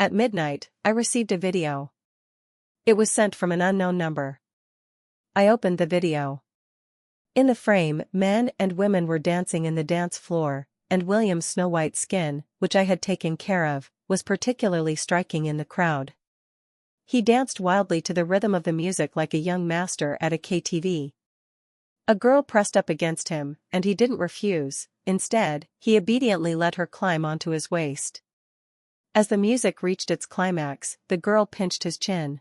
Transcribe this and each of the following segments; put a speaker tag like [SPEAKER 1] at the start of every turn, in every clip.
[SPEAKER 1] At midnight, I received a video. It was sent from an unknown number. I opened the video. In the frame, men and women were dancing in the dance floor, and William's snow-white skin, which I had taken care of, was particularly striking in the crowd. He danced wildly to the rhythm of the music like a young master at a KTV. A girl pressed up against him, and he didn't refuse. Instead, he obediently let her climb onto his waist. As the music reached its climax, the girl pinched his chin.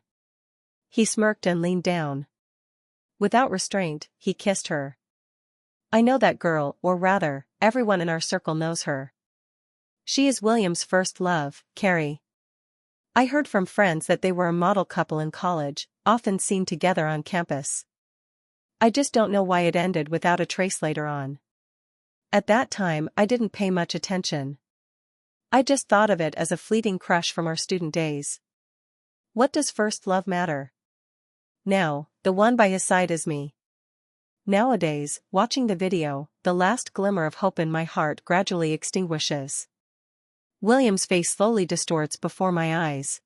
[SPEAKER 1] He smirked and leaned down. Without restraint, he kissed her. I know that girl, or rather, everyone in our circle knows her. She is William's first love, Carrie. I heard from friends that they were a model couple in college, often seen together on campus. I just don't know why it ended without a trace later on. At that time, I didn't pay much attention. I just thought of it as a fleeting crush from our student days. What does first love matter? Now, the one by his side is me. Nowadays, watching the video, the last glimmer of hope in my heart gradually extinguishes. William's face slowly distorts before my eyes.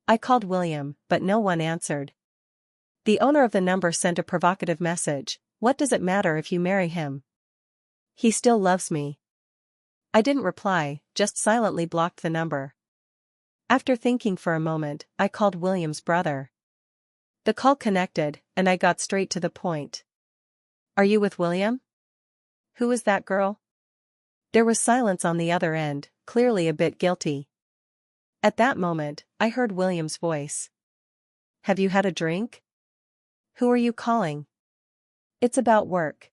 [SPEAKER 1] I called William, but no one answered. The owner of the number sent a provocative message: "What does it matter if you marry him? He still loves me." I didn't reply, just silently blocked the number. After thinking for a moment, I called William's brother. The call connected, and I got straight to the point. "Are you with William? Who is that girl?" There was silence on the other end, clearly a bit guilty. At that moment, I heard William's voice. "Have you had a drink? Who are you calling?" "It's about work."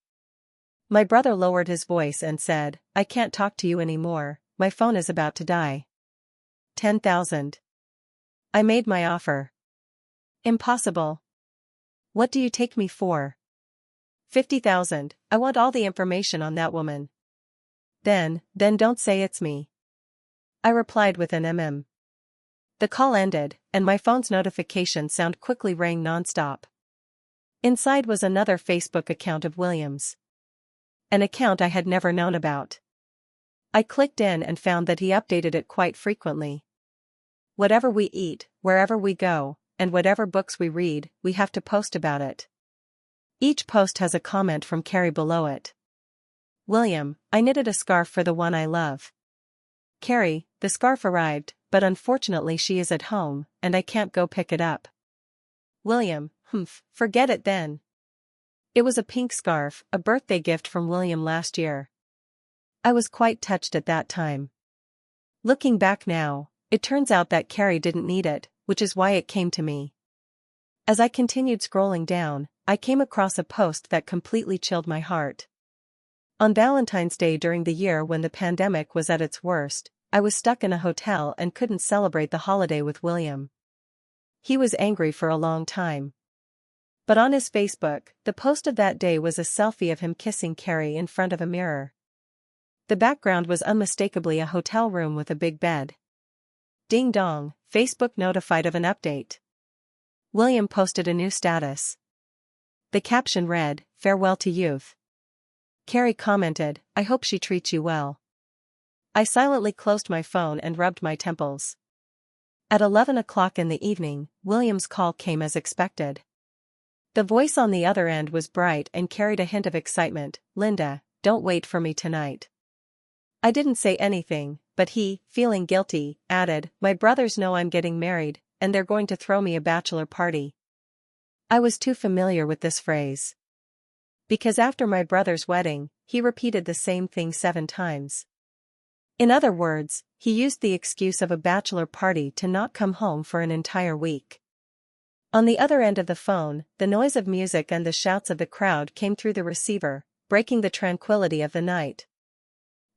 [SPEAKER 1] My brother lowered his voice and said, "I can't talk to you anymore, my phone is about to die." 10,000. I made my offer. "Impossible. What do you take me for?" 50,000, I want all the information on that woman. Then don't say it's me." I replied with an mm. The call ended, and my phone's notification sound quickly rang non-stop. Inside was another Facebook account of William's. An account I had never known about. I clicked in and found that he updated it quite frequently. Whatever we eat, wherever we go, and whatever books we read, we have to post about it. Each post has a comment from Carrie below it. William, I knitted a scarf for the one I love. Carrie, the scarf arrived, but unfortunately she is at home, and I can't go pick it up. William, forget it then. It was a pink scarf, a birthday gift from William last year. I was quite touched at that time. Looking back now, it turns out that Carrie didn't need it, which is why it came to me. As I continued scrolling down, I came across a post that completely chilled my heart. On Valentine's Day during the year when the pandemic was at its worst, I was stuck in a hotel and couldn't celebrate the holiday with William. He was angry for a long time. But on his Facebook, the post of that day was a selfie of him kissing Carrie in front of a mirror. The background was unmistakably a hotel room with a big bed. Ding dong, Facebook notified of an update. William posted a new status. The caption read, "Farewell to youth." Carrie commented, "I hope she treats you well." I silently closed my phone and rubbed my temples. At 11 o'clock in the evening, William's call came as expected. The voice on the other end was bright and carried a hint of excitement. "Linda, don't wait for me tonight." I didn't say anything, but he, feeling guilty, added, "My brothers know I'm getting married, and they're going to throw me a bachelor party." I was too familiar with this phrase. Because after my brother's wedding, he repeated the same thing 7 times. In other words, he used the excuse of a bachelor party to not come home for an entire week. On the other end of the phone, the noise of music and the shouts of the crowd came through the receiver, breaking the tranquility of the night.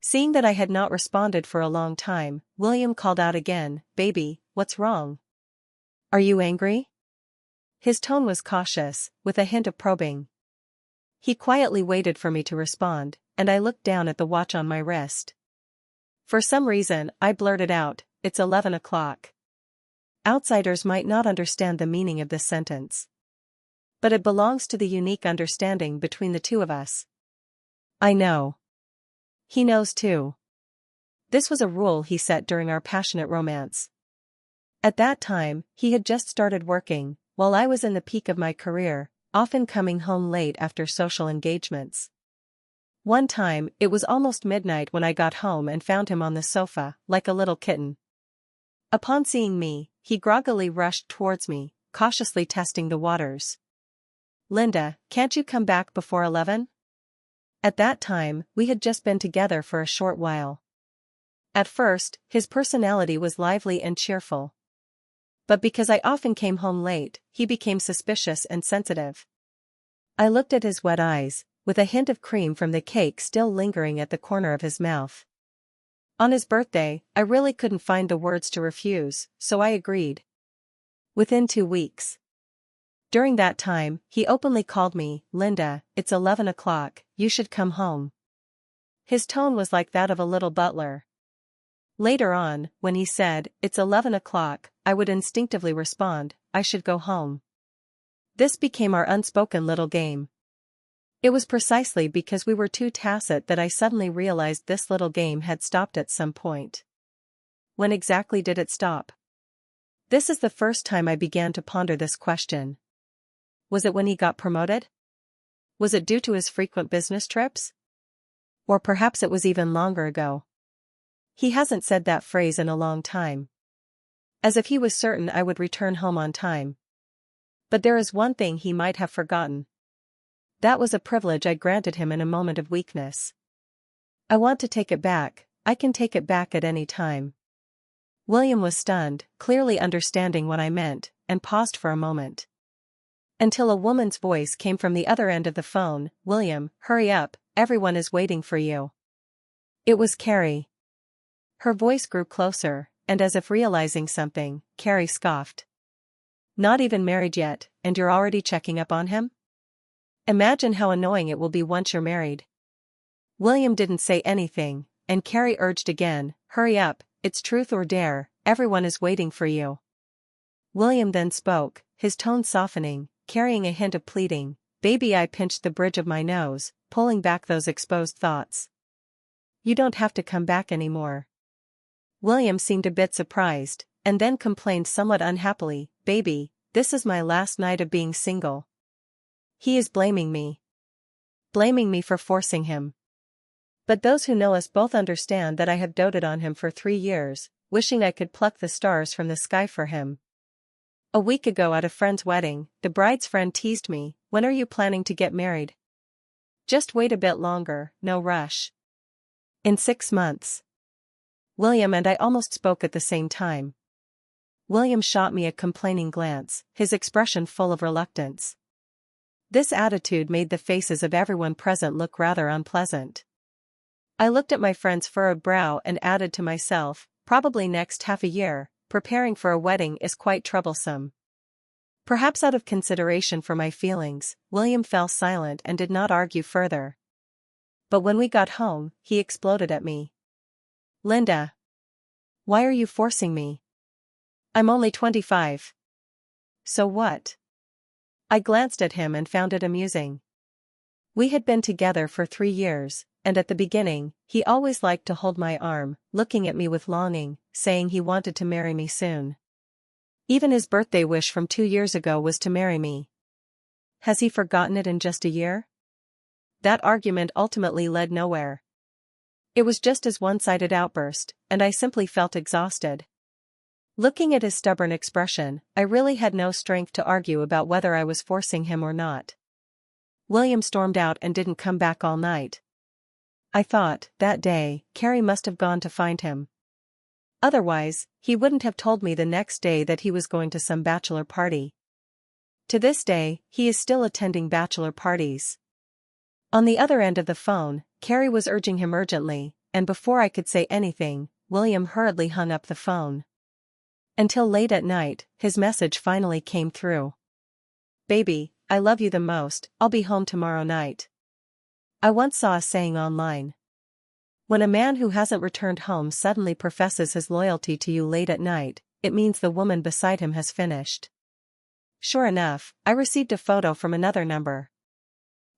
[SPEAKER 1] Seeing that I had not responded for a long time, William called out again, "Baby, what's wrong? Are you angry?" His tone was cautious, with a hint of probing. He quietly waited for me to respond, and I looked down at the watch on my wrist. For some reason, I blurted out, "It's 11 o'clock." Outsiders might not understand the meaning of this sentence. But it belongs to the unique understanding between the two of us. I know. He knows too. This was a rule he set during our passionate romance. At that time, he had just started working, while I was in the peak of my career, often coming home late after social engagements. One time, it was almost midnight when I got home and found him on the sofa, like a little kitten. Upon seeing me, he groggily rushed towards me, cautiously testing the waters. "Linda, can't you come back before 11?" At that time, we had just been together for a short while. At first, his personality was lively and cheerful. But because I often came home late, he became suspicious and sensitive. I looked at his wet eyes, with a hint of cream from the cake still lingering at the corner of his mouth. On his birthday, I really couldn't find the words to refuse, so I agreed. Within 2 weeks. During that time, he openly called me, "Linda, it's 11 o'clock, you should come home." His tone was like that of a little butler. Later on, when he said, "It's 11 o'clock, I would instinctively respond, "I should go home." This became our unspoken little game. It was precisely because we were too tacit that I suddenly realized this little game had stopped at some point. When exactly did it stop? This is the first time I began to ponder this question. Was it when he got promoted? Was it due to his frequent business trips? Or perhaps it was even longer ago. He hasn't said that phrase in a long time. As if he was certain I would return home on time. But there is one thing he might have forgotten. That was a privilege I granted him in a moment of weakness. I want to take it back, I can take it back at any time. William was stunned, clearly understanding what I meant, and paused for a moment. Until a woman's voice came from the other end of the phone, "William, hurry up, everyone is waiting for you." It was Carrie. Her voice grew closer, and as if realizing something, Carrie scoffed. "Not even married yet, and you're already checking up on him? Imagine how annoying it will be once you're married." William didn't say anything, and Carrie urged again, "Hurry up, it's truth or dare, everyone is waiting for you." William then spoke, his tone softening, carrying a hint of pleading. "Baby," I pinched the bridge of my nose, pulling back those exposed thoughts. "You don't have to come back anymore." William seemed a bit surprised, and then complained somewhat unhappily, "Baby, this is my last night of being single." He is blaming me. Blaming me for forcing him. But those who know us both understand that I have doted on him for 3 years, wishing I could pluck the stars from the sky for him. A week ago at a friend's wedding, the bride's friend teased me, "When are you planning to get married?" "Just wait a bit longer, no rush." "In 6 months. William and I almost spoke at the same time. William shot me a complaining glance, his expression full of reluctance. This attitude made the faces of everyone present look rather unpleasant. I looked at my friend's furrowed brow and added to myself, "Probably next half a year, preparing for a wedding is quite troublesome." Perhaps out of consideration for my feelings, William fell silent and did not argue further. But when we got home, he exploded at me. "Linda, why are you forcing me? I'm only 25. So what?" I glanced at him and found it amusing. We had been together for 3 years, and at the beginning, he always liked to hold my arm, looking at me with longing, saying he wanted to marry me soon. Even his birthday wish from 2 years ago was to marry me. Has he forgotten it in just a year? That argument ultimately led nowhere. It was just his one-sided outburst, and I simply felt exhausted. Looking at his stubborn expression, I really had no strength to argue about whether I was forcing him or not. William stormed out and didn't come back all night. I thought, that day, Carrie must have gone to find him. Otherwise, he wouldn't have told me the next day that he was going to some bachelor party. To this day, he is still attending bachelor parties. On the other end of the phone, Carrie was urging him urgently, and before I could say anything, William hurriedly hung up the phone. Until late at night, his message finally came through. "Baby, I love you the most, I'll be home tomorrow night." I once saw a saying online. When a man who hasn't returned home suddenly professes his loyalty to you late at night, it means the woman beside him has finished. Sure enough, I received a photo from another number.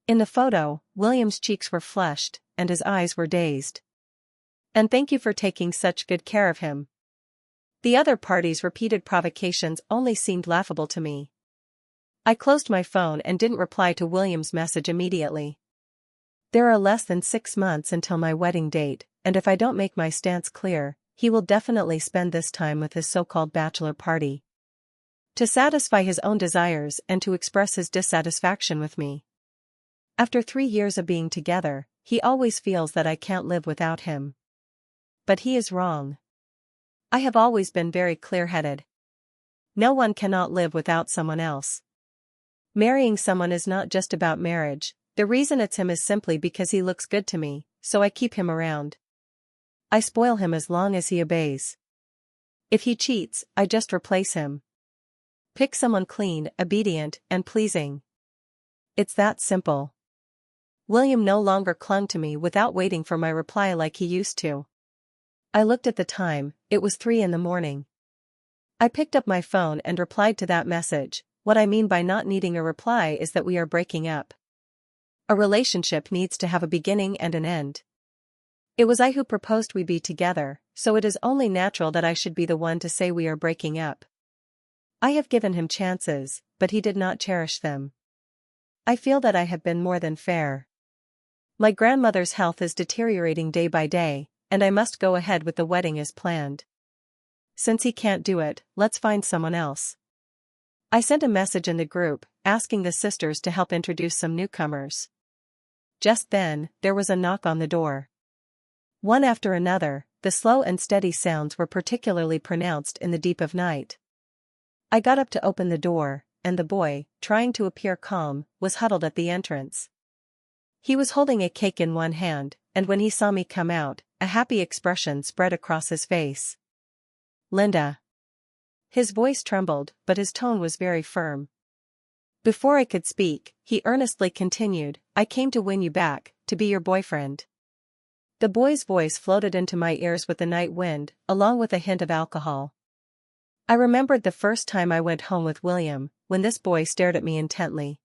[SPEAKER 1] In the photo, William's cheeks were flushed, and his eyes were dazed. "And thank you for taking such good care of him." The other party's repeated provocations only seemed laughable to me. I closed my phone and didn't reply to William's message immediately. There are less than 6 months until my wedding date, and if I don't make my stance clear, he will definitely spend this time with his so-called bachelor party. To satisfy his own desires and to express his dissatisfaction with me. After 3 years of being together, he always feels that I can't live without him. But he is wrong. I have always been very clear-headed. No one cannot live without someone else. Marrying someone is not just about marriage. The reason it's him is simply because he looks good to me, so I keep him around. I spoil him as long as he obeys. If he cheats, I just replace him. Pick someone clean, obedient, and pleasing. It's that simple. William no longer clung to me without waiting for my reply like he used to. I looked at the time, it was 3 in the morning. I picked up my phone and replied to that message. What I mean by not needing a reply is that we are breaking up. A relationship needs to have a beginning and an end. It was I who proposed we be together, so it is only natural that I should be the one to say we are breaking up. I have given him chances, but he did not cherish them. I feel that I have been more than fair. My grandmother's health is deteriorating day by day, and I must go ahead with the wedding as planned. Since he can't do it, let's find someone else. I sent a message in the group, asking the sisters to help introduce some newcomers. Just then, there was a knock on the door. One after another, the slow and steady sounds were particularly pronounced in the deep of night. I got up to open the door, and the boy, trying to appear calm, was huddled at the entrance. He was holding a cake in one hand, and when he saw me come out, a happy expression spread across his face. "Linda." His voice trembled, but his tone was very firm. Before I could speak, he earnestly continued, "I came to win you back, to be your boyfriend." The boy's voice floated into my ears with the night wind, along with a hint of alcohol. I remembered the first time I went home with William, when this boy stared at me intently.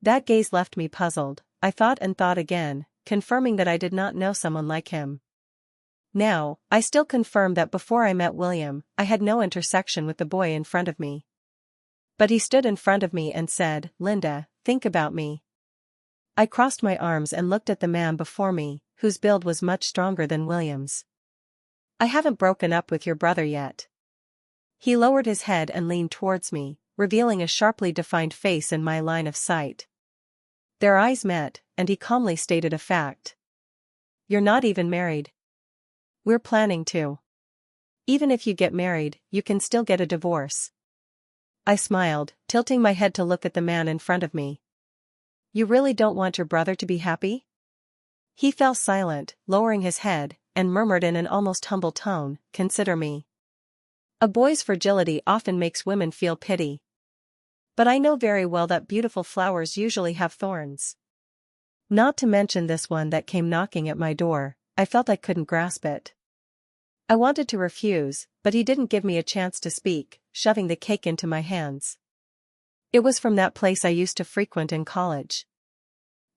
[SPEAKER 1] That gaze left me puzzled. I thought and thought again, confirming that I did not know someone like him. Now, I still confirm that before I met William, I had no intersection with the boy in front of me. But he stood in front of me and said, "Linda, think about me." I crossed my arms and looked at the man before me, whose build was much stronger than William's. "I haven't broken up with your brother yet." He lowered his head and leaned towards me, revealing a sharply defined face in my line of sight. Their eyes met, and he calmly stated a fact. "You're not even married." "We're planning to. Even if you get married, you can still get a divorce." I smiled, tilting my head to look at the man in front of me. "You really don't want your brother to be happy?" He fell silent, lowering his head, and murmured in an almost humble tone, "Consider me." A boy's fragility often makes women feel pity. But I know very well that beautiful flowers usually have thorns. Not to mention this one that came knocking at my door. I felt I couldn't grasp it. I wanted to refuse, but he didn't give me a chance to speak, shoving the cake into my hands. It was from that place I used to frequent in college.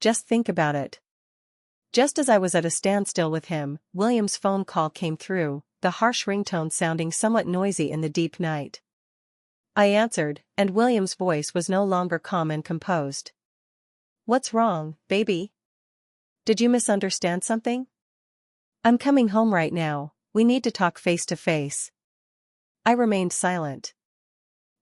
[SPEAKER 1] Just think about it. Just as I was at a standstill with him, William's phone call came through, the harsh ringtone sounding somewhat noisy in the deep night. I answered, and William's voice was no longer calm and composed. "What's wrong, baby? Did you misunderstand something?" "I'm coming home right now, we need to talk face to face." I remained silent.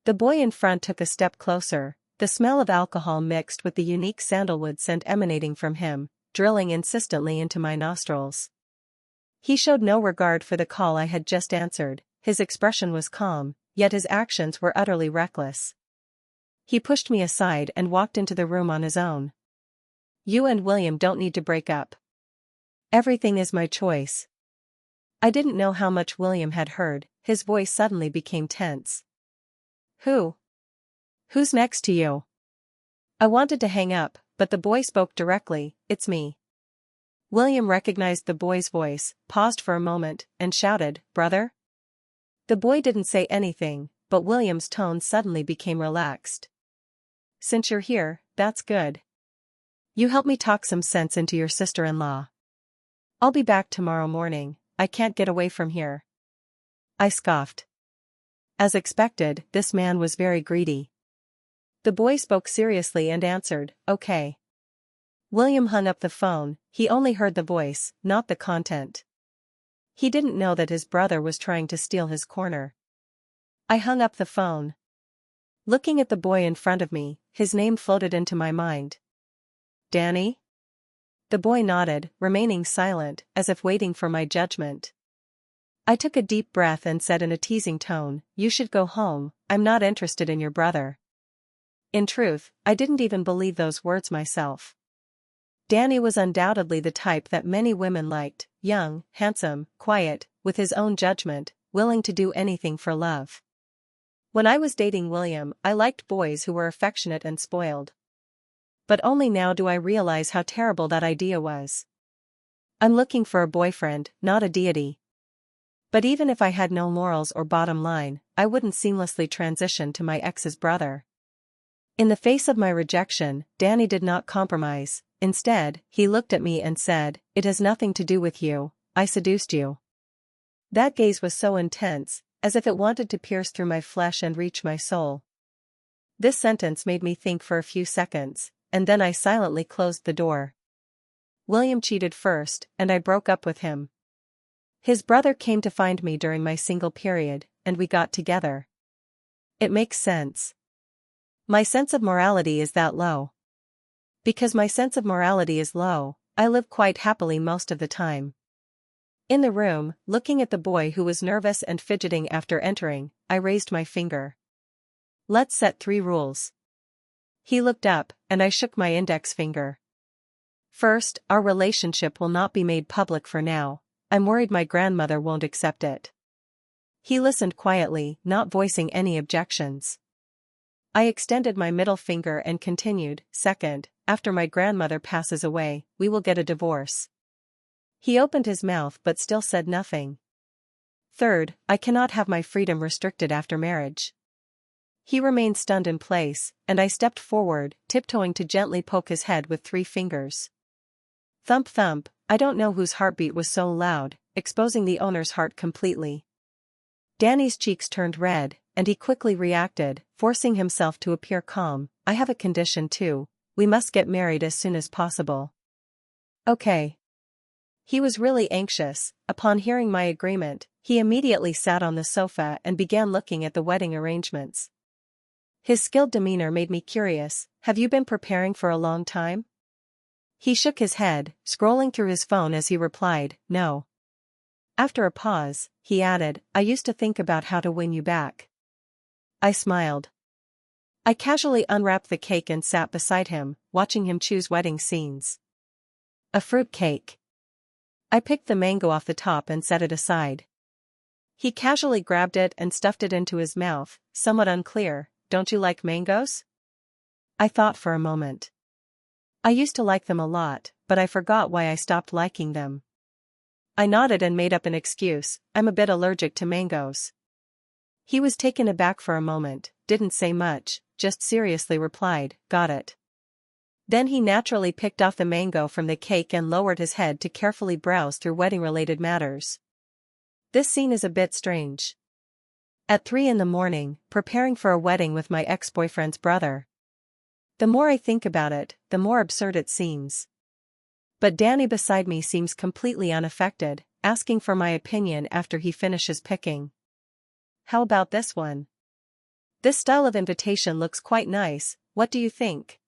[SPEAKER 1] The boy in front took a step closer, the smell of alcohol mixed with the unique sandalwood scent emanating from him, drilling insistently into my nostrils. He showed no regard for the call I had just answered. His expression was calm, yet his actions were utterly reckless. He pushed me aside and walked into the room on his own. "You and William don't need to break up. Everything is my choice." I didn't know how much William had heard, his voice suddenly became tense. Who's next to you?" I wanted to hang up, but the boy spoke directly, "It's me." William recognized the boy's voice, paused for a moment, and shouted, "Brother?" The boy didn't say anything, but William's tone suddenly became relaxed. "Since you're here, that's good. You help me talk some sense into your sister-in-law. I'll be back tomorrow morning, I can't get away from here." I scoffed. As expected, this man was very greedy. The boy spoke seriously and answered, "Okay." William hung up the phone. He only heard the voice, not the content. He didn't know that his brother was trying to steal his corner. I hung up the phone. Looking at the boy in front of me, his name floated into my mind. Danny? The boy nodded, remaining silent, as if waiting for my judgment. I took a deep breath and said in a teasing tone, "You should go home, I'm not interested in your brother." In truth, I didn't even believe those words myself. Danny was undoubtedly the type that many women liked, young, handsome, quiet, with his own judgment, willing to do anything for love. When I was dating William, I liked boys who were affectionate and spoiled. But only now do I realize how terrible that idea was. I'm looking for a boyfriend, not a deity. But even if I had no morals or bottom line, I wouldn't seamlessly transition to my ex's brother. In the face of my rejection, Danny did not compromise. Instead, he looked at me and said, "It has nothing to do with you, I seduced you." That gaze was so intense, as if it wanted to pierce through my flesh and reach my soul. This sentence made me think for a few seconds, and then I silently closed the door. William cheated first, and I broke up with him. His brother came to find me during my single period, and we got together. It makes sense. My sense of morality is that low. Because my sense of morality is low, I live quite happily most of the time. In the room, looking at the boy who was nervous and fidgeting after entering, I raised my finger. "Let's set 3 rules." He looked up, and I shook my index finger. "First, our relationship will not be made public for now. I'm worried my grandmother won't accept it." He listened quietly, not voicing any objections. I extended my middle finger and continued, "Second, after my grandmother passes away, we will get a divorce." He opened his mouth but still said nothing. "Third, I cannot have my freedom restricted after marriage." He remained stunned in place, and I stepped forward, tiptoeing to gently poke his head with 3 fingers. Thump thump, I don't know whose heartbeat was so loud, exposing the owner's heart completely. Danny's cheeks turned red, and he quickly reacted, forcing himself to appear calm. "I have a condition too, we must get married as soon as possible." "Okay." He was really anxious. Upon hearing my agreement, he immediately sat on the sofa and began looking at the wedding arrangements. His skilled demeanor made me curious. "Have you been preparing for a long time?" He shook his head, scrolling through his phone as he replied, "No." After a pause, he added, "I used to think about how to win you back." I smiled. I casually unwrapped the cake and sat beside him, watching him choose wedding scenes. "A fruit cake." I picked the mango off the top and set it aside. He casually grabbed it and stuffed it into his mouth, somewhat unclear. "Don't you like mangoes?" I thought for a moment. I used to like them a lot, but I forgot why I stopped liking them. I nodded and made up an excuse. "I'm a bit allergic to mangoes." He was taken aback for a moment, didn't say much, just seriously replied, "Got it." Then he naturally picked off the mango from the cake and lowered his head to carefully browse through wedding-related matters. This scene is a bit strange. At 3 in the morning, preparing for a wedding with my ex-boyfriend's brother. The more I think about it, the more absurd it seems. But Danny beside me seems completely unaffected, asking for my opinion after he finishes picking. "How about this one? This style of invitation looks quite nice, what do you think?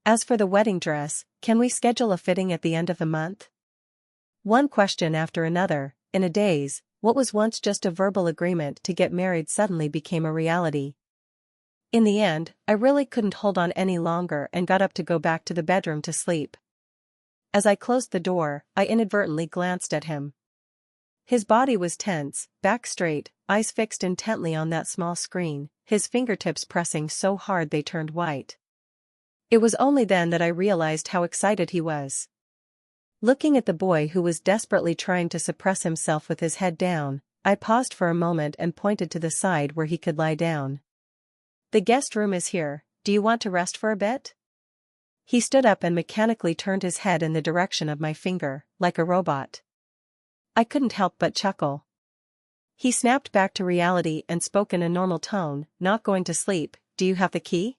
[SPEAKER 1] As for the wedding dress, can we schedule a fitting at the end of the month?" One question after another, in a daze, what was once just a verbal agreement to get married suddenly became a reality. In the end, I really couldn't hold on any longer and got up to go back to the bedroom to sleep. As I closed the door, I inadvertently glanced at him. His body was tense, back straight, eyes fixed intently on that small screen, his fingertips pressing so hard they turned white. It was only then that I realized how excited he was. Looking at the boy who was desperately trying to suppress himself with his head down, I paused for a moment and pointed to the side where he could lie down. "The guest room is here, do you want to rest for a bit?" He stood up and mechanically turned his head in the direction of my finger, like a robot. I couldn't help but chuckle. He snapped back to reality and spoke in a normal tone, "Not going to sleep, do you have the key?"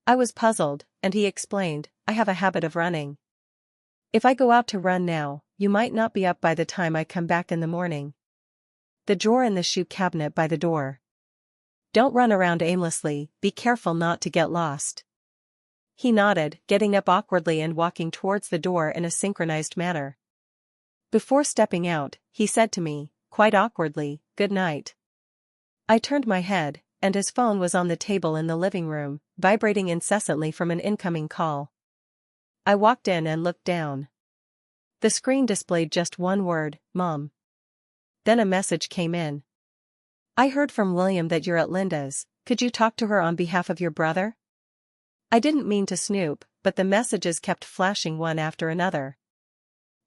[SPEAKER 1] I was puzzled, and he explained, "I have a habit of running. If I go out to run now, you might not be up by the time I come back in the morning." The drawer in the shoe cabinet by the door. "Don't run around aimlessly, be careful not to get lost." He nodded, getting up awkwardly and walking towards the door in a synchronized manner. Before stepping out, he said to me, quite awkwardly, "Good night." I turned my head, and his phone was on the table in the living room, vibrating incessantly from an incoming call. I walked in and looked down. The screen displayed just one word, "Mom." Then a message came in. "I heard from William that you're at Linda's, could you talk to her on behalf of your brother?" I didn't mean to snoop, but the messages kept flashing one after another.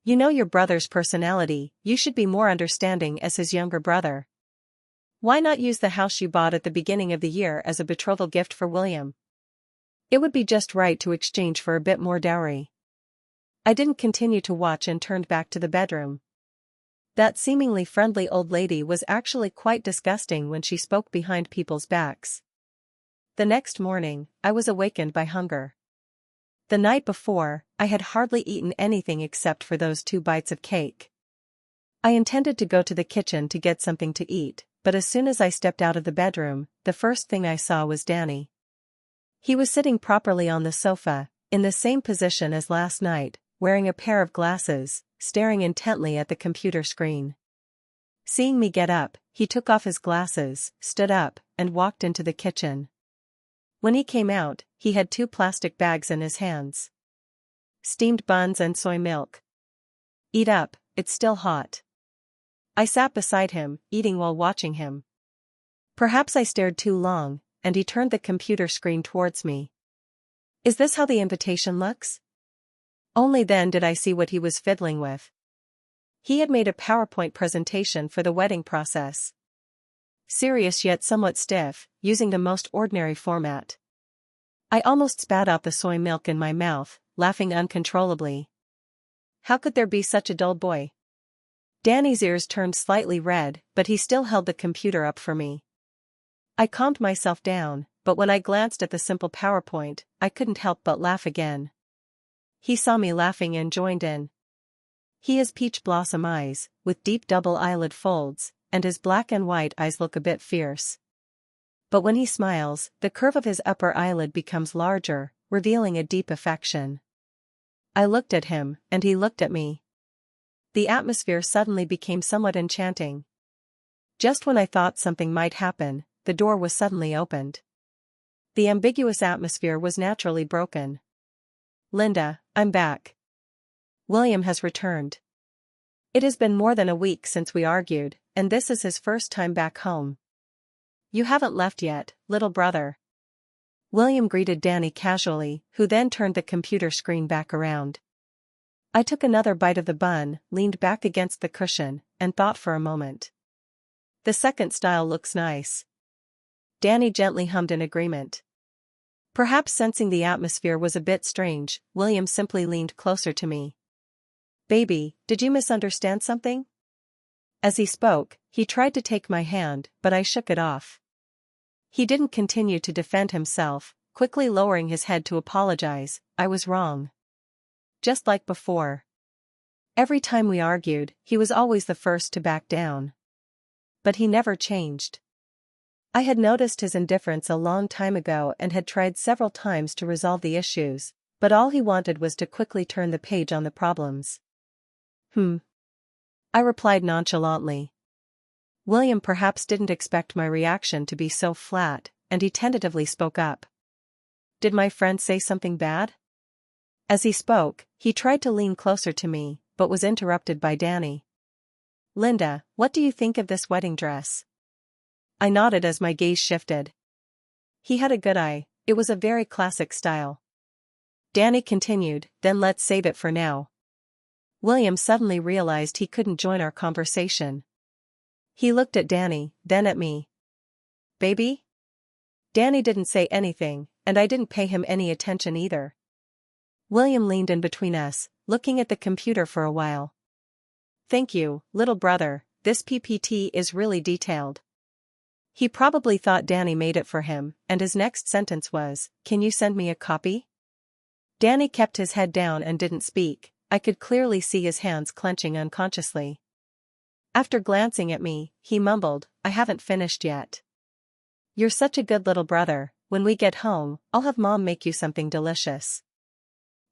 [SPEAKER 1] "You know your brother's personality, you should be more understanding as his younger brother. Why not use the house you bought at the beginning of the year as a betrothal gift for William? It would be just right to exchange for a bit more dowry." I didn't continue to watch and turned back to the bedroom. That seemingly friendly old lady was actually quite disgusting when she spoke behind people's backs. The next morning, I was awakened by hunger. The night before, I had hardly eaten anything except for those 2 bites of cake. I intended to go to the kitchen to get something to eat, but as soon as I stepped out of the bedroom, the first thing I saw was Danny. He was sitting properly on the sofa, in the same position as last night, wearing a pair of glasses, staring intently at the computer screen. Seeing me get up, he took off his glasses, stood up, and walked into the kitchen. When he came out, he had 2 plastic bags in his hands. "Steamed buns and soy milk. Eat up, it's still hot." I sat beside him, eating while watching him. Perhaps I stared too long, and he turned the computer screen towards me. "Is this how the invitation looks?" Only then did I see what he was fiddling with. He had made a PowerPoint presentation for the wedding process. Serious yet somewhat stiff, using the most ordinary format. I almost spat out the soy milk in my mouth, laughing uncontrollably. How could there be such a dull boy? Danny's ears turned slightly red, but he still held the computer up for me. I calmed myself down, but when I glanced at the simple PowerPoint, I couldn't help but laugh again. He saw me laughing and joined in. He has peach blossom eyes, with deep double eyelid folds, and his black and white eyes look a bit fierce. But when he smiles, the curve of his upper eyelid becomes larger, revealing a deep affection. I looked at him, and he looked at me. The atmosphere suddenly became somewhat enchanting. Just when I thought something might happen, the door was suddenly opened. The ambiguous atmosphere was naturally broken. "Linda, I'm back. William has returned. It has been more than a week since we argued, and this is his first time back home. You haven't left yet, little brother." William greeted Danny casually, who then turned the computer screen back around. I took another bite of the bun, leaned back against the cushion, and thought for a moment. "The second style looks nice." Danny gently hummed in agreement. Perhaps sensing the atmosphere was a bit strange, William simply leaned closer to me. "Baby, did you misunderstand something?" As he spoke, he tried to take my hand, but I shook it off. He didn't continue to defend himself, quickly lowering his head to apologize. "I was wrong. Just like before. Every time we argued, he was always the first to back down. But he never changed. I had noticed his indifference a long time ago and had tried several times to resolve the issues, but all he wanted was to quickly turn the page on the problems." I replied nonchalantly. William perhaps didn't expect my reaction to be so flat, and he tentatively spoke up. "Did my friend say something bad?" As he spoke, he tried to lean closer to me, but was interrupted by Danny. "Linda, what do you think of this wedding dress?" I nodded as my gaze shifted. He had a good eye, it was a very classic style. Danny continued, "Then let's save it for now." William suddenly realized he couldn't join our conversation. He looked at Danny, then at me. "Baby?" Danny didn't say anything, and I didn't pay him any attention either. William leaned in between us, looking at the computer for a while. "Thank you, little brother, this PPT is really detailed." He probably thought Danny made it for him, and his next sentence was, "Can you send me a copy?" Danny kept his head down and didn't speak. I could clearly see his hands clenching unconsciously. After glancing at me, he mumbled, "I haven't finished yet." "You're such a good little brother. When we get home, I'll have Mom make you something delicious."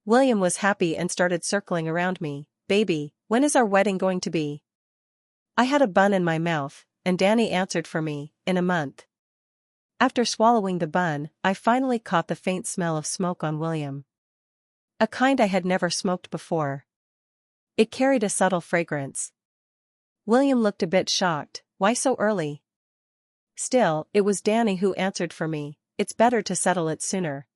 [SPEAKER 1] William was happy and started circling around me. "Baby, when is our wedding going to be?" I had a bun in my mouth, and Danny answered for me, "In a month." After swallowing the bun, I finally caught the faint smell of smoke on William. A kind I had never smoked before. It carried a subtle fragrance. William looked a bit shocked. "Why so early?" Still, it was Danny who answered for me, "It's better to settle it sooner."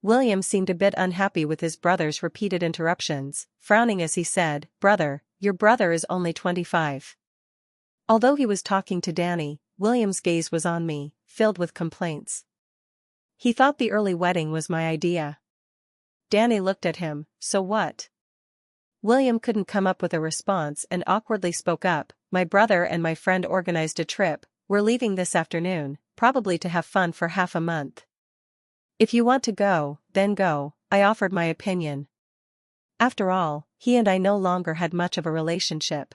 [SPEAKER 1] William seemed a bit unhappy with his brother's repeated interruptions, frowning as he said, "Brother, your brother is only 25. Although he was talking to Danny, William's gaze was on me, filled with complaints. He thought the early wedding was my idea. Danny looked at him, "So what?" William couldn't come up with a response and awkwardly spoke up, "My brother and my friend organized a trip. We're leaving this afternoon, probably to have fun for half a month. If you want to go, then go." I offered my opinion. After all, he and I no longer had much of a relationship.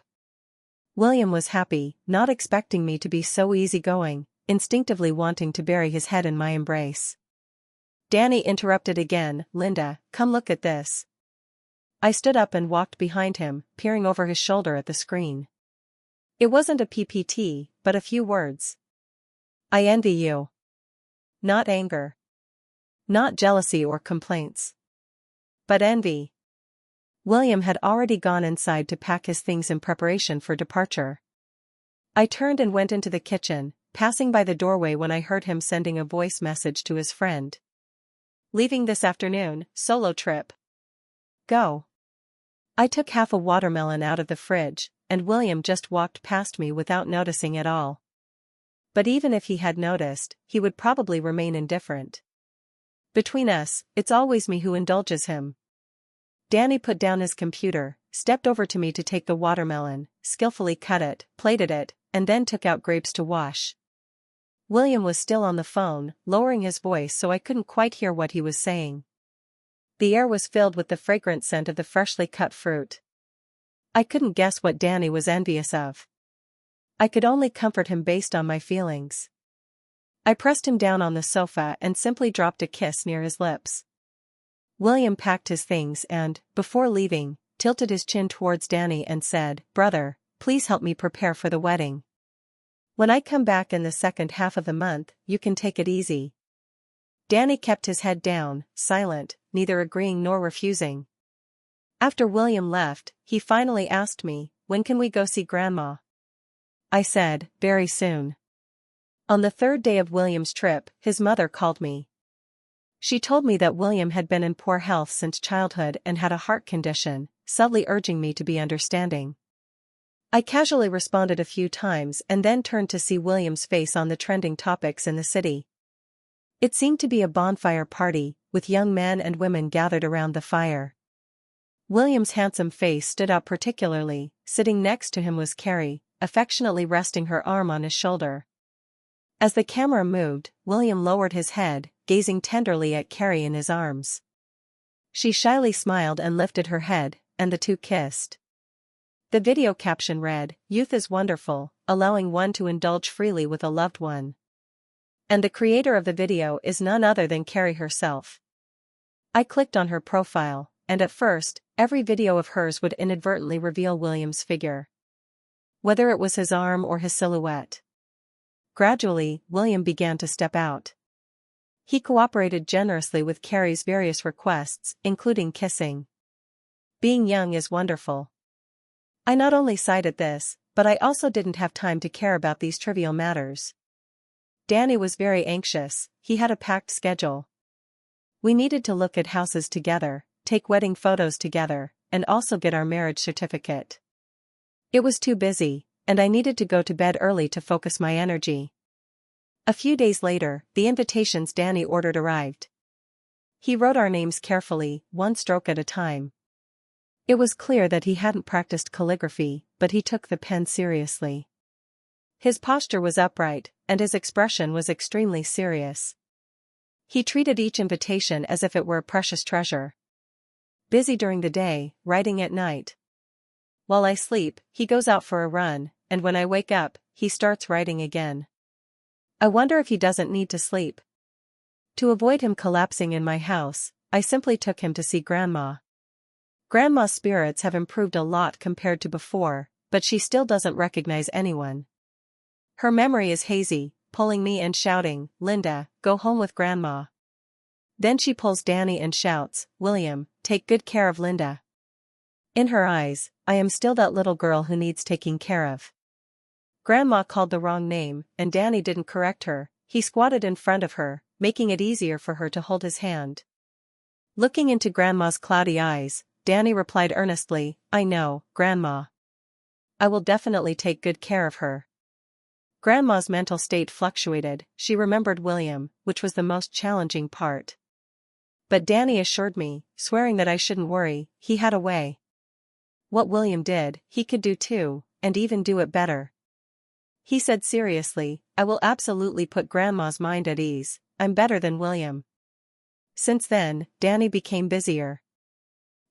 [SPEAKER 1] William was happy, not expecting me to be so easygoing, instinctively wanting to bury his head in my embrace. Danny interrupted again, "Linda, come look at this." I stood up and walked behind him, peering over his shoulder at the screen. It wasn't a PPT, but a few words. "I envy you." Not anger. Not jealousy or complaints. But envy. William had already gone inside to pack his things in preparation for departure. I turned and went into the kitchen, passing by the doorway when I heard him sending a voice message to his friend. "Leaving this afternoon, solo trip. Go." I took half a watermelon out of the fridge, and William just walked past me without noticing at all. But even if he had noticed, he would probably remain indifferent. Between us, it's always me who indulges him. Danny put down his computer, stepped over to me to take the watermelon, skillfully cut it, plated it, and then took out grapes to wash. William was still on the phone, lowering his voice so I couldn't quite hear what he was saying. The air was filled with the fragrant scent of the freshly cut fruit. I couldn't guess what Danny was envious of. I could only comfort him based on my feelings. I pressed him down on the sofa and simply dropped a kiss near his lips. William packed his things and, before leaving, tilted his chin towards Danny and said, "Brother, please help me prepare for the wedding. When I come back in the second half of the month, you can take it easy." Danny kept his head down, silent, neither agreeing nor refusing. After William left, he finally asked me, "When can we go see Grandma?" I said, "Very soon." On the third day of William's trip, his mother called me. She told me that William had been in poor health since childhood and had a heart condition, subtly urging me to be understanding. I casually responded a few times and then turned to see William's face on the trending topics in the city. It seemed to be a bonfire party, with young men and women gathered around the fire. William's handsome face stood out particularly. Sitting next to him was Carrie, affectionately resting her arm on his shoulder. As the camera moved, William lowered his head, gazing tenderly at Carrie in his arms. She shyly smiled and lifted her head, and the two kissed. The video caption read, "Youth is wonderful, allowing one to indulge freely with a loved one." And the creator of the video is none other than Carrie herself. I clicked on her profile, and at first, every video of hers would inadvertently reveal William's figure. Whether it was his arm or his silhouette. Gradually, William began to step out. He cooperated generously with Carrie's various requests, including kissing. Being young is wonderful. I not only sighed at this, but I also didn't have time to care about these trivial matters. Danny was very anxious. He had a packed schedule. We needed to look at houses together, take wedding photos together, and also get our marriage certificate. It was too busy, and I needed to go to bed early to focus my energy. A few days later, the invitations Danny ordered arrived. He wrote our names carefully, one stroke at a time. It was clear that he hadn't practiced calligraphy, but he took the pen seriously. His posture was upright, and his expression was extremely serious. He treated each invitation as if it were a precious treasure. Busy during the day, writing at night. While I sleep, he goes out for a run, and when I wake up, he starts writing again. I wonder if he doesn't need to sleep. To avoid him collapsing in my house, I simply took him to see Grandma. Grandma's spirits have improved a lot compared to before, but she still doesn't recognize anyone. Her memory is hazy, pulling me and shouting, "Linda, go home with Grandma." Then she pulls Danny and shouts, "William, take good care of Linda." In her eyes, I am still that little girl who needs taking care of. Grandma called the wrong name, and Danny didn't correct her. He squatted in front of her, making it easier for her to hold his hand. Looking into Grandma's cloudy eyes, Danny replied earnestly, "I know, Grandma. I will definitely take good care of her." Grandma's mental state fluctuated. She remembered William, which was the most challenging part. But Danny assured me, swearing that I shouldn't worry, he had a way. What William did, he could do too, and even do it better. He said seriously, "I will absolutely put Grandma's mind at ease. I'm better than William." Since then, Danny became busier.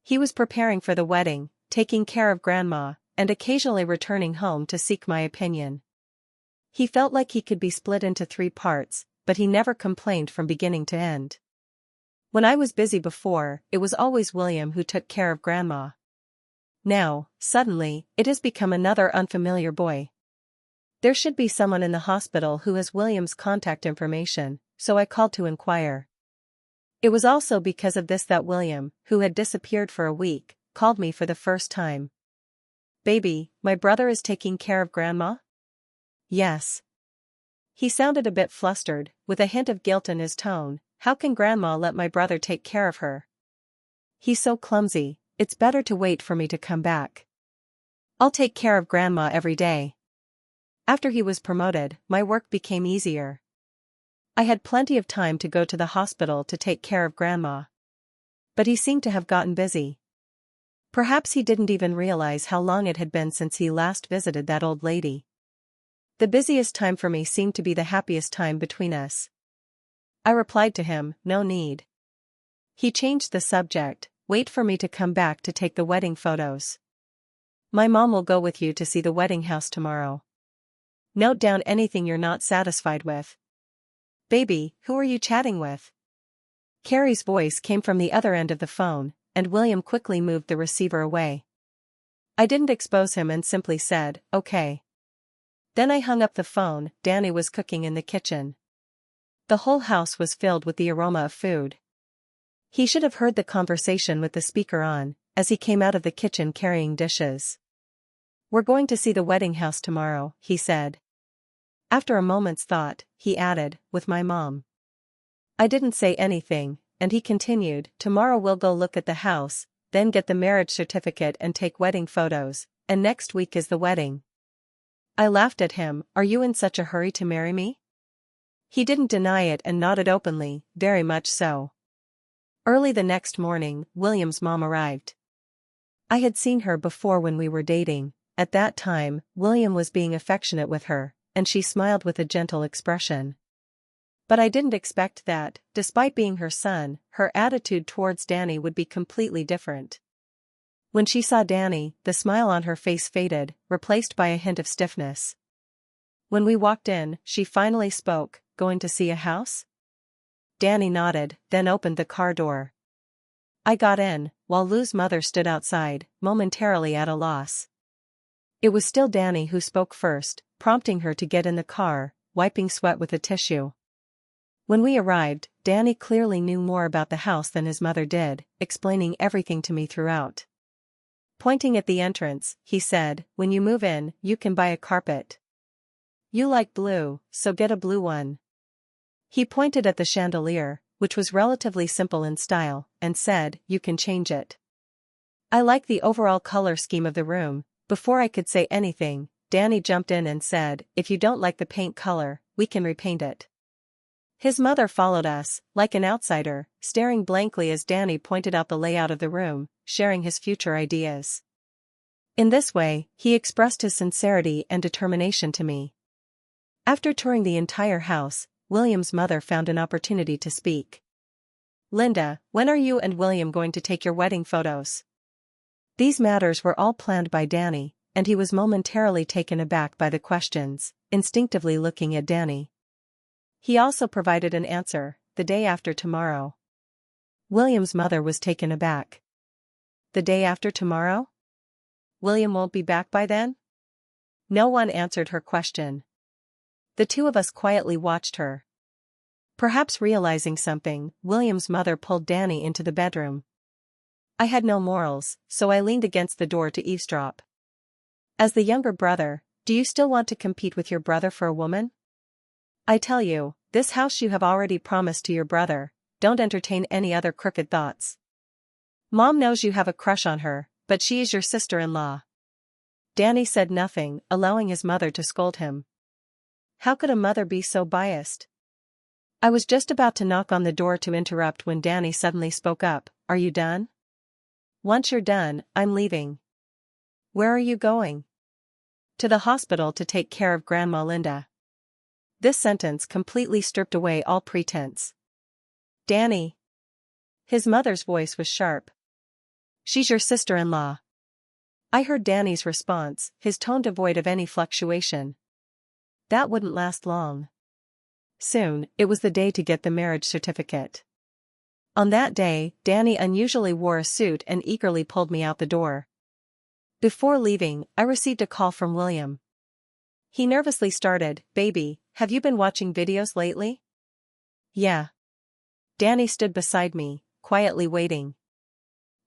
[SPEAKER 1] He was preparing for the wedding, taking care of Grandma, and occasionally returning home to seek my opinion. He felt like he could be split into 3 parts, but he never complained from beginning to end. When I was busy before, it was always William who took care of Grandma. Now, suddenly, it has become another unfamiliar boy. There should be someone in the hospital who has William's contact information, so I called to inquire. It was also because of this that William, who had disappeared for a week, called me for the first time. "Baby, my brother is taking care of Grandma?" "Yes." He sounded a bit flustered, with a hint of guilt in his tone. "How can Grandma let my brother take care of her? He's so clumsy, it's better to wait for me to come back. I'll take care of Grandma every day." After he was promoted, my work became easier. I had plenty of time to go to the hospital to take care of Grandma. But he seemed to have gotten busy. Perhaps he didn't even realize how long it had been since he last visited that old lady. The busiest time for me seemed to be the happiest time between us. I replied to him, "No need." He changed the subject, "Wait for me to come back to take the wedding photos. My mom will go with you to see the wedding house tomorrow. Note down anything you're not satisfied with." "Baby, who are you chatting with?" Carrie's voice came from the other end of the phone, and William quickly moved the receiver away. I didn't expose him and simply said, "Okay." Then I hung up the phone. Danny was cooking in the kitchen. The whole house was filled with the aroma of food. He should have heard the conversation with the speaker on, as he came out of the kitchen carrying dishes. "We're going to see the wedding house tomorrow," he said. After a moment's thought, he added, "with my mom." I didn't say anything, and he continued, "Tomorrow we'll go look at the house, then get the marriage certificate and take wedding photos, and next week is the wedding." I laughed at him. "Are you in such a hurry to marry me?" He didn't deny it and nodded openly, "Very much so." Early the next morning, William's mom arrived. I had seen her before when we were dating. At that time, William was being affectionate with her, and she smiled with a gentle expression. But I didn't expect that, despite being her son, her attitude towards Danny would be completely different. When she saw Danny, the smile on her face faded, replaced by a hint of stiffness. When we walked in, she finally spoke, "Going to see a house?" Danny nodded, then opened the car door. I got in, while Lou's mother stood outside, momentarily at a loss. It was still Danny who spoke first, prompting her to get in the car, wiping sweat with a tissue. When we arrived, Danny clearly knew more about the house than his mother did, explaining everything to me throughout. Pointing at the entrance, he said, "When you move in, you can buy a carpet. You like blue, so get a blue one." He pointed at the chandelier, which was relatively simple in style, and said, "You can change it." I like the overall color scheme of the room. Before I could say anything, Danny jumped in and said, "If you don't like the paint color, we can repaint it." His mother followed us, like an outsider, staring blankly as Danny pointed out the layout of the room, sharing his future ideas. In this way, he expressed his sincerity and determination to me. After touring the entire house, William's mother found an opportunity to speak. "Linda, when are you and William going to take your wedding photos?" These matters were all planned by Danny, and he was momentarily taken aback by the questions, instinctively looking at Danny. He also provided an answer: "The day after tomorrow." William's mother was taken aback. "The day after tomorrow? William won't be back by then?" No one answered her question. The two of us quietly watched her. Perhaps realizing something, William's mother pulled Danny into the bedroom. I had no morals, so I leaned against the door to eavesdrop. "As the younger brother, do you still want to compete with your brother for a woman? I tell you, this house you have already promised to your brother, don't entertain any other crooked thoughts. Mom knows you have a crush on her, but she is your sister-in-law." Danny said nothing, allowing his mother to scold him. How could a mother be so biased? I was just about to knock on the door to interrupt when Danny suddenly spoke up. "Are you done?" "Once you're done, I'm leaving." "Where are you going?" "To the hospital to take care of Grandma Linda." This sentence completely stripped away all pretense. "Danny." His mother's voice was sharp. "She's your sister-in-law." I heard Danny's response, his tone devoid of any fluctuation. That wouldn't last long. Soon, it was the day to get the marriage certificate. On that day, Danny unusually wore a suit and eagerly pulled me out the door. Before leaving, I received a call from William. He nervously started, "Baby, have you been watching videos lately?" "Yeah." Danny stood beside me, quietly waiting.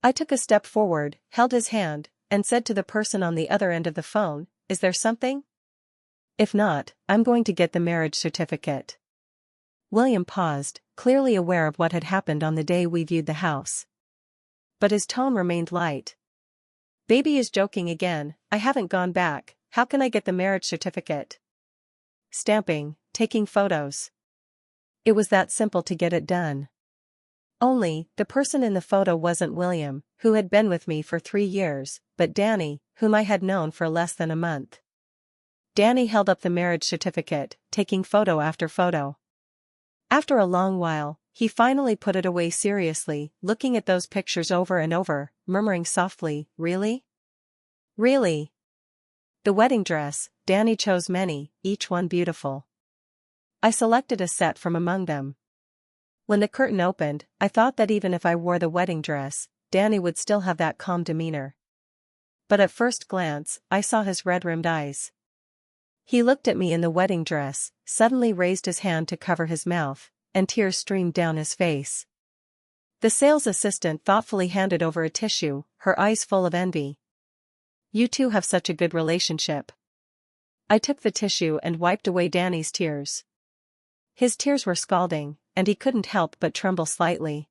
[SPEAKER 1] I took a step forward, held his hand, and said to the person on the other end of the phone, "Is there something? If not, I'm going to get the marriage certificate." William paused, clearly aware of what had happened on the day we viewed the house. But his tone remained light. "Baby is joking again, I haven't gone back, how can I get the marriage certificate?" Stamping, taking photos. It was that simple to get it done. Only, the person in the photo wasn't William, who had been with me for 3 years, but Danny, whom I had known for less than a month. Danny held up the marriage certificate, taking photo after photo. After a long while, he finally put it away seriously, looking at those pictures over and over, murmuring softly, "Really? Really?" The wedding dress, Danny chose many, each one beautiful. I selected a set from among them. When the curtain opened, I thought that even if I wore the wedding dress, Danny would still have that calm demeanor. But at first glance, I saw his red-rimmed eyes. He looked at me in the wedding dress, suddenly raised his hand to cover his mouth, and tears streamed down his face. The sales assistant thoughtfully handed over a tissue, her eyes full of envy. "You two have such a good relationship." I took the tissue and wiped away Danny's tears. His tears were scalding, and he couldn't help but tremble slightly.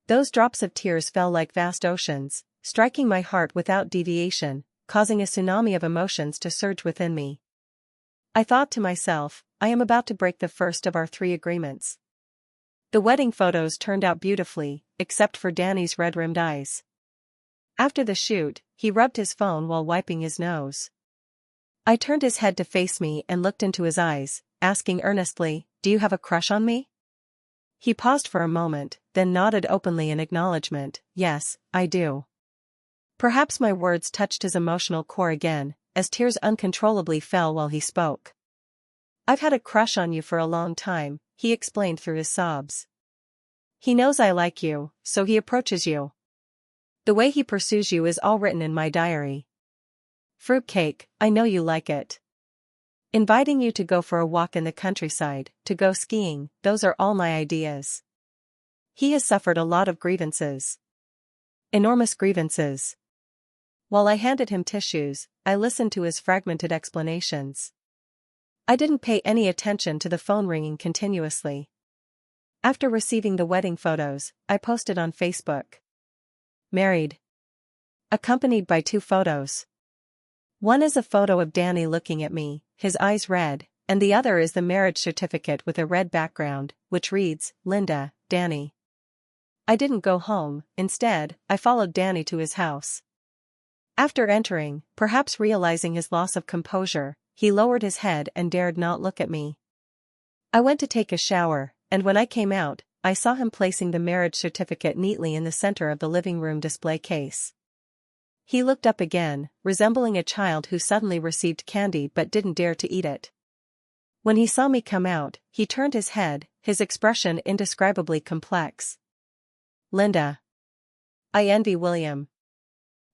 [SPEAKER 1] Those drops of tears fell like vast oceans, striking my heart without deviation, causing a tsunami of emotions to surge within me. I thought to myself, I am about to break the first of our 3 agreements. The wedding photos turned out beautifully, except for Danny's red-rimmed eyes. After the shoot, he rubbed his phone while wiping his nose. I turned his head to face me and looked into his eyes, asking earnestly, "Do you have a crush on me?" He paused for a moment, then nodded openly in acknowledgement, "Yes, I do." Perhaps my words touched his emotional core again, as tears uncontrollably fell while he spoke. "I've had a crush on you for a long time," he explained through his sobs. "He knows I like you, so he approaches you. The way he pursues you is all written in my diary. Fruitcake, I know you like it. Inviting you to go for a walk in the countryside, to go skiing, those are all my ideas. He has suffered a lot of grievances. Enormous grievances." While I handed him tissues, I listened to his fragmented explanations. I didn't pay any attention to the phone ringing continuously. After receiving the wedding photos, I posted on Facebook. "Married." Accompanied by 2 photos. One is a photo of Danny looking at me, his eyes red, and the other is the marriage certificate with a red background, which reads, Linda, Danny. I didn't go home. Instead, I followed Danny to his house. After entering, perhaps realizing his loss of composure, he lowered his head and dared not look at me. I went to take a shower, and when I came out, I saw him placing the marriage certificate neatly in the center of the living room display case. He looked up again, resembling a child who suddenly received candy but didn't dare to eat it. When he saw me come out, he turned his head, his expression indescribably complex. Linda. I envy William.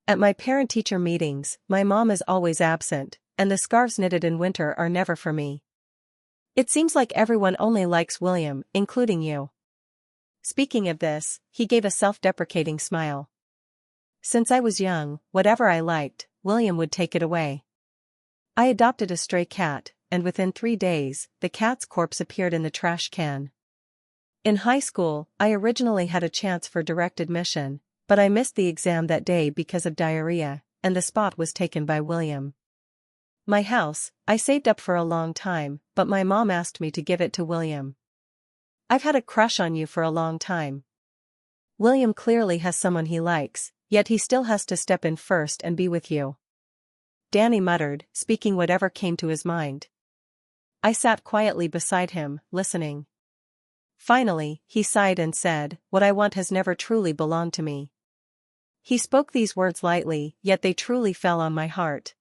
[SPEAKER 1] At my parent-teacher meetings, my mom is always absent, and the scarves knitted in winter are never for me. It seems like everyone only likes William, including you. Speaking of this, he gave a self-deprecating smile. Since I was young, whatever I liked, William would take it away. I adopted a stray cat, and within 3 days, the cat's corpse appeared in the trash can. In high school, I originally had a chance for direct admission, but I missed the exam that day because of diarrhea, and the spot was taken by William. My house, I saved up for a long time, but my mom asked me to give it to William. I've had a crush on you for a long time. William clearly has someone he likes, yet he still has to step in first and be with you. Danny muttered, speaking whatever came to his mind. I sat quietly beside him, listening. Finally, he sighed and said, "What I want has never truly belonged to me." He spoke these words lightly, yet they truly fell on my heart.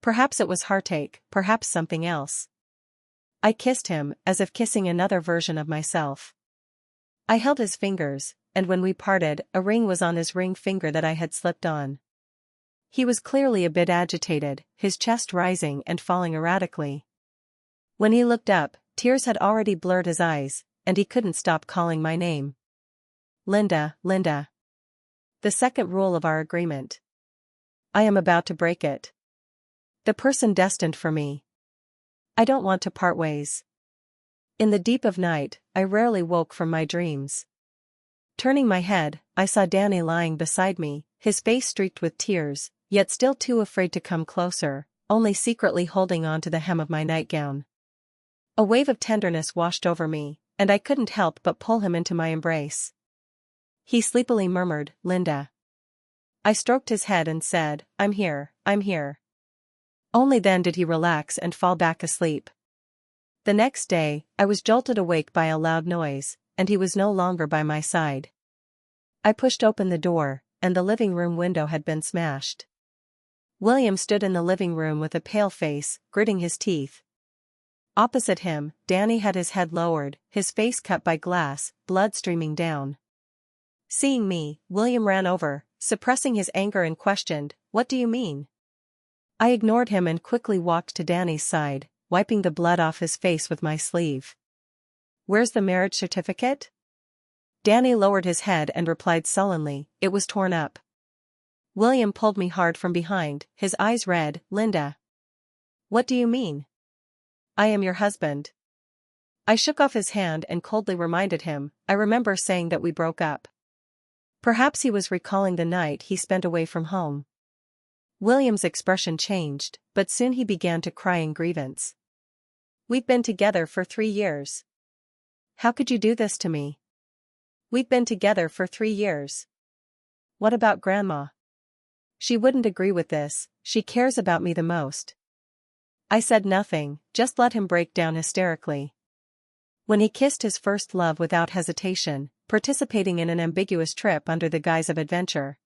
[SPEAKER 1] Perhaps it was heartache, perhaps something else. I kissed him, as if kissing another version of myself. I held his fingers, and when we parted, a ring was on his ring finger that I had slipped on. He was clearly a bit agitated, his chest rising and falling erratically. When he looked up, tears had already blurred his eyes, and he couldn't stop calling my name. Linda, Linda. The second rule of our agreement. I am about to break it. The person destined for me. I don't want to part ways. In the deep of night, I rarely woke from my dreams. Turning my head, I saw Danny lying beside me, his face streaked with tears, yet still too afraid to come closer, only secretly holding on to the hem of my nightgown. A wave of tenderness washed over me, and I couldn't help but pull him into my embrace. He sleepily murmured, Linda. I stroked his head and said, I'm here, I'm here. Only then did he relax and fall back asleep. The next day, I was jolted awake by a loud noise, and he was no longer by my side. I pushed open the door, and the living room window had been smashed. William stood in the living room with a pale face, gritting his teeth. Opposite him, Danny had his head lowered, his face cut by glass, blood streaming down. Seeing me, William ran over, suppressing his anger and questioned, What do you mean? I ignored him and quickly walked to Danny's side, wiping the blood off his face with my sleeve. Where's the marriage certificate? Danny lowered his head and replied sullenly, It was torn up. William pulled me hard from behind, his eyes red, Linda. What do you mean? I am your husband. I shook off his hand and coldly reminded him, I remember saying that we broke up. Perhaps he was recalling the night he spent away from home. William's expression changed, but soon he began to cry in grievance. We've been together for 3 years. How could you do this to me? We've been together for 3 years. What about Grandma? She wouldn't agree with this, she cares about me the most. I said nothing, just let him break down hysterically. When he kissed his first love without hesitation, participating in an ambiguous trip under the guise of adventure.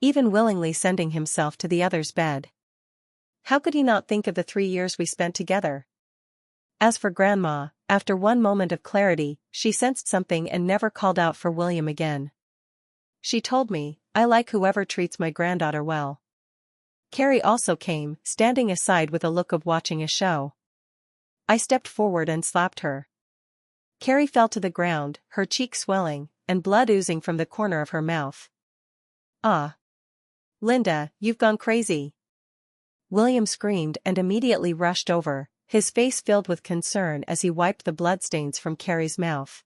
[SPEAKER 1] Even willingly sending himself to the other's bed. How could he not think of the 3 years we spent together? As for Grandma, after one moment of clarity, she sensed something and never called out for William again. She told me, I like whoever treats my granddaughter well. Carrie also came, standing aside with a look of watching a show. I stepped forward and slapped her. Carrie fell to the ground, her cheek swelling, and blood oozing from the corner of her mouth. Ah! Linda, you've gone crazy! William screamed and immediately rushed over, his face filled with concern as he wiped the bloodstains from Carrie's mouth.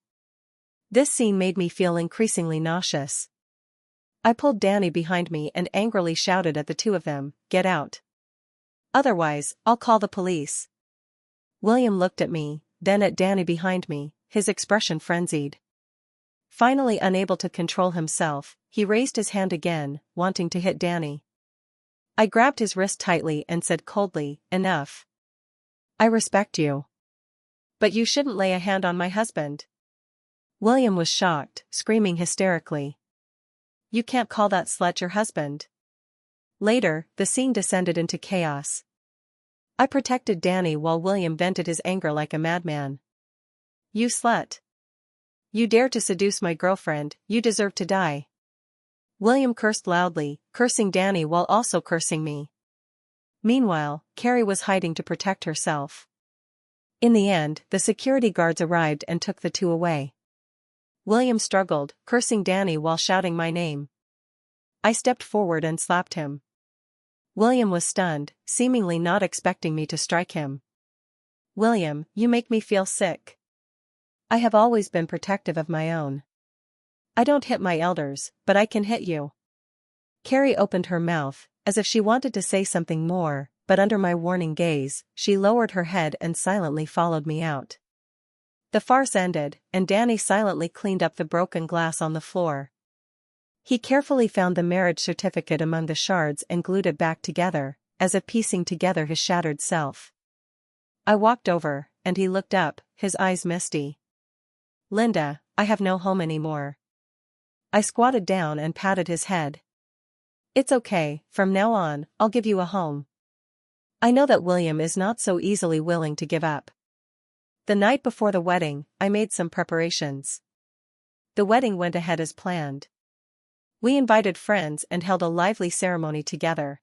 [SPEAKER 1] This scene made me feel increasingly nauseous. I pulled Danny behind me and angrily shouted at the two of them, Get out! Otherwise, I'll call the police. William looked at me, then at Danny behind me, his expression frenzied. Finally unable to control himself, he raised his hand again, wanting to hit Danny. I grabbed his wrist tightly and said coldly, "Enough. I respect you. But you shouldn't lay a hand on my husband." William was shocked, screaming hysterically. "You can't call that slut your husband." Later, the scene descended into chaos. I protected Danny while William vented his anger like a madman. "You slut. You dare to seduce my girlfriend, you deserve to die." William cursed loudly, cursing Danny while also cursing me. Meanwhile, Carrie was hiding to protect herself. In the end, the security guards arrived and took the two away. William struggled, cursing Danny while shouting my name. I stepped forward and slapped him. William was stunned, seemingly not expecting me to strike him. "William, you make me feel sick. I have always been protective of my own. I don't hit my elders, but I can hit you." Carrie opened her mouth, as if she wanted to say something more, but under my warning gaze, she lowered her head and silently followed me out. The farce ended, and Danny silently cleaned up the broken glass on the floor. He carefully found the marriage certificate among the shards and glued it back together, as if piecing together his shattered self. I walked over, and he looked up, his eyes misty. "Linda, I have no home anymore." I squatted down and patted his head. "It's okay, from now on, I'll give you a home." I know that William is not so easily willing to give up. The night before the wedding, I made some preparations. The wedding went ahead as planned. We invited friends and held a lively ceremony together.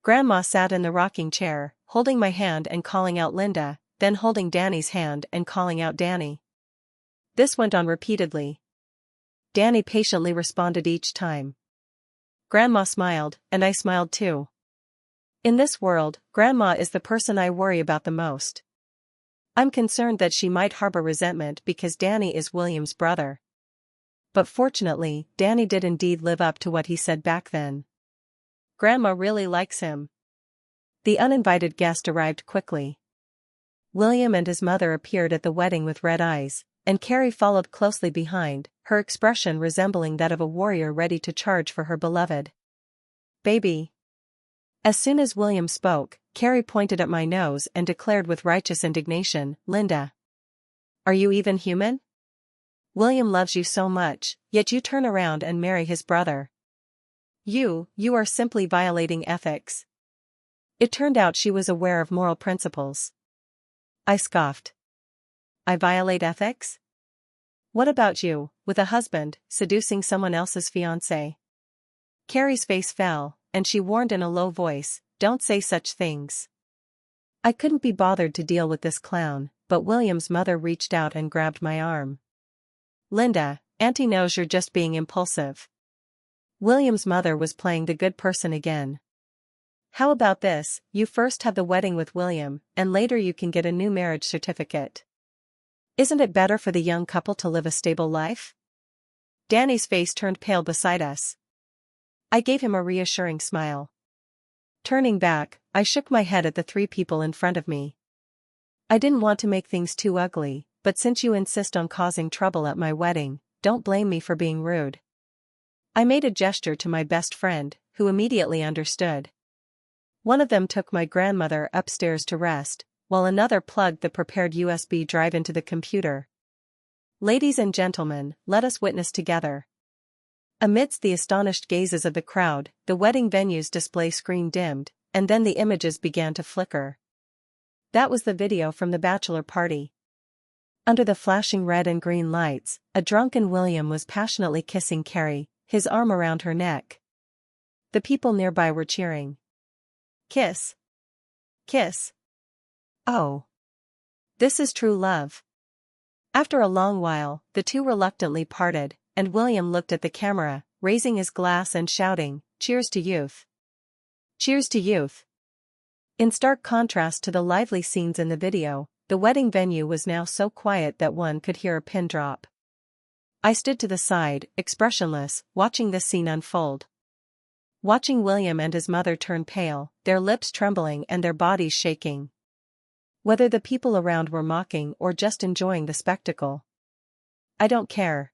[SPEAKER 1] Grandma sat in the rocking chair, holding my hand and calling out Linda, then holding Danny's hand and calling out Danny. This went on repeatedly. Danny patiently responded each time. Grandma smiled, and I smiled too. In this world, Grandma is the person I worry about the most. I'm concerned that she might harbor resentment because Danny is William's brother. But fortunately, Danny did indeed live up to what he said back then. Grandma really likes him. The uninvited guest arrived quickly. William and his mother appeared at the wedding with red eyes, and Carrie followed closely behind, her expression resembling that of a warrior ready to charge for her beloved. "Baby." As soon as William spoke, Carrie pointed at my nose and declared with righteous indignation, "Linda. Are you even human? William loves you so much, yet you turn around and marry his brother. You are simply violating ethics." It turned out she was aware of moral principles. I scoffed. "I violate ethics? What about you, with a husband, seducing someone else's fiancé?" Carrie's face fell, and she warned in a low voice, "Don't say such things." I couldn't be bothered to deal with this clown, but William's mother reached out and grabbed my arm. "Linda, Auntie knows you're just being impulsive." William's mother was playing the good person again. "How about this, you first have the wedding with William, and later you can get a new marriage certificate. Isn't it better for the young couple to live a stable life?" Danny's face turned pale beside us. I gave him a reassuring smile. Turning back, I shook my head at the three people in front of me. I didn't want to make things too ugly, but since you insist on causing trouble at my wedding, don't blame me for being rude. I made a gesture to my best friend, who immediately understood. One of them took my grandmother upstairs to rest, while another plugged the prepared USB drive into the computer. "Ladies and gentlemen, let us witness together." Amidst the astonished gazes of the crowd, the wedding venue's display screen dimmed, and then the images began to flicker. That was the video from the bachelor party. Under the flashing red and green lights, a drunken William was passionately kissing Carrie, his arm around her neck. The people nearby were cheering. "Kiss. Kiss. Oh. This is true love." After a long while, the two reluctantly parted, and William looked at the camera, raising his glass and shouting, "Cheers to youth. Cheers to youth." In stark contrast to the lively scenes in the video, the wedding venue was now so quiet that one could hear a pin drop. I stood to the side, expressionless, watching this scene unfold. Watching William and his mother turn pale, their lips trembling and their bodies shaking. Whether the people around were mocking or just enjoying the spectacle. I don't care.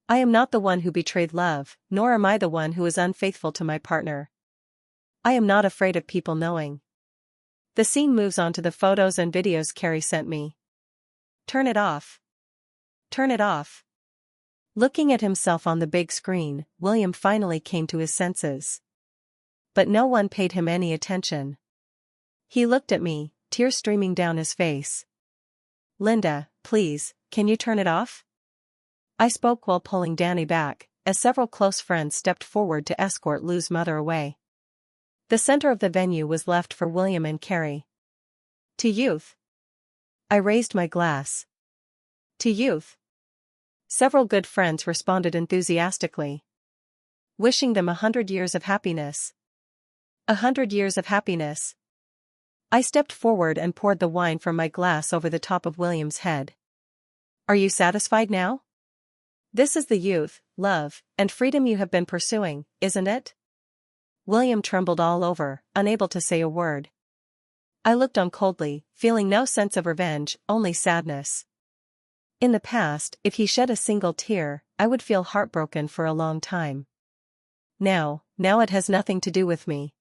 [SPEAKER 1] I am not the one who betrayed love, nor am I the one who is unfaithful to my partner. I am not afraid of people knowing. The scene moves on to the photos and videos Carrie sent me. Turn it off. Turn it off. Looking at himself on the big screen, William finally came to his senses. But no one paid him any attention. He looked at me, tears streaming down his face. Linda, please, can you turn it off? I spoke while pulling Danny back, as several close friends stepped forward to escort Lou's mother away. The center of the venue was left for William and Carrie. To youth. I raised my glass. To youth. Several good friends responded enthusiastically. Wishing them 100 years of happiness. 100 years of happiness. I stepped forward and poured the wine from my glass over the top of William's head. Are you satisfied now? This is the youth, love, and freedom you have been pursuing, isn't it? William trembled all over, unable to say a word. I looked on coldly, feeling no sense of revenge, only sadness. In the past, if he shed a single tear, I would feel heartbroken for a long time. Now it has nothing to do with me.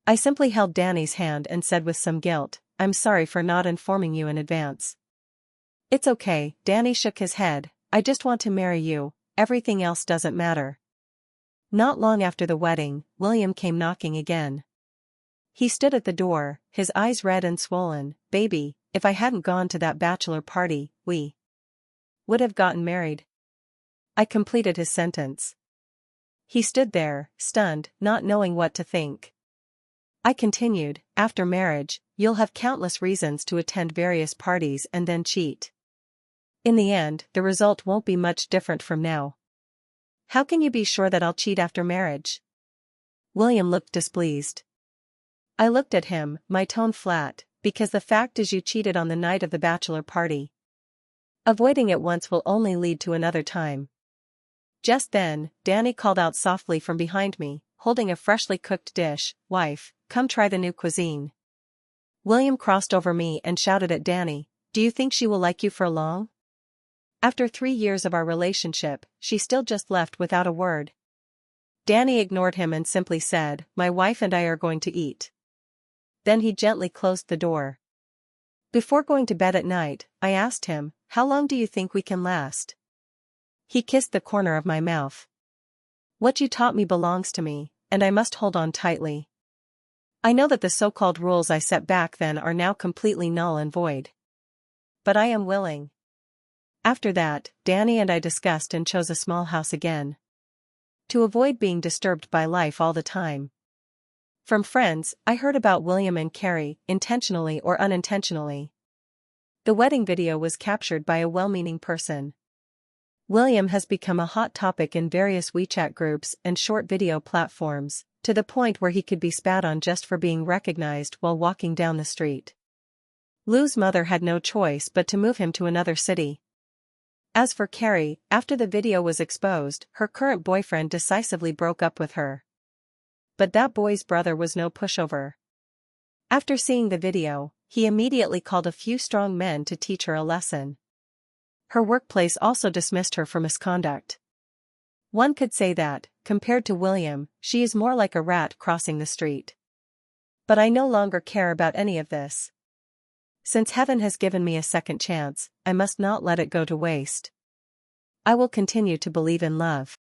[SPEAKER 1] I simply held Danny's hand and said with some guilt, I'm sorry for not informing you in advance. It's okay, Danny shook his head, I just want to marry you, everything else doesn't matter. Not long after the wedding, William came knocking again. He stood at the door, his eyes red and swollen. Baby, if I hadn't gone to that bachelor party, we would have gotten married. I completed his sentence. He stood there, stunned, not knowing what to think. I continued, after marriage, you'll have countless reasons to attend various parties and then cheat. In the end, the result won't be much different from now. How can you be sure that I'll cheat after marriage? William looked displeased. I looked at him, my tone flat, because the fact is you cheated on the night of the bachelor party. Avoiding it once will only lead to another time. Just then, Danny called out softly from behind me, holding a freshly cooked dish, wife, come try the new cuisine. William crossed over me and shouted at Danny, do you think she will like you for long? After 3 years of our relationship, she still just left without a word. Danny ignored him and simply said, my wife and I are going to eat. Then he gently closed the door. Before going to bed at night, I asked him, how long do you think we can last? He kissed the corner of my mouth. What you taught me belongs to me, and I must hold on tightly. I know that the so-called rules I set back then are now completely null and void. But I am willing. After that, Danny and I discussed and chose a small house again. To avoid being disturbed by life all the time. From friends, I heard about William and Carrie, intentionally or unintentionally. The wedding video was captured by a well-meaning person. William has become a hot topic in various WeChat groups and short video platforms, to the point where he could be spat on just for being recognized while walking down the street. Lou's mother had no choice but to move him to another city. As for Carrie, after the video was exposed, her current boyfriend decisively broke up with her. But that boy's brother was no pushover. After seeing the video, he immediately called a few strong men to teach her a lesson. Her workplace also dismissed her for misconduct. One could say that, compared to William, she is more like a rat crossing the street. But I no longer care about any of this. Since heaven has given me a second chance, I must not let it go to waste. I will continue to believe in love.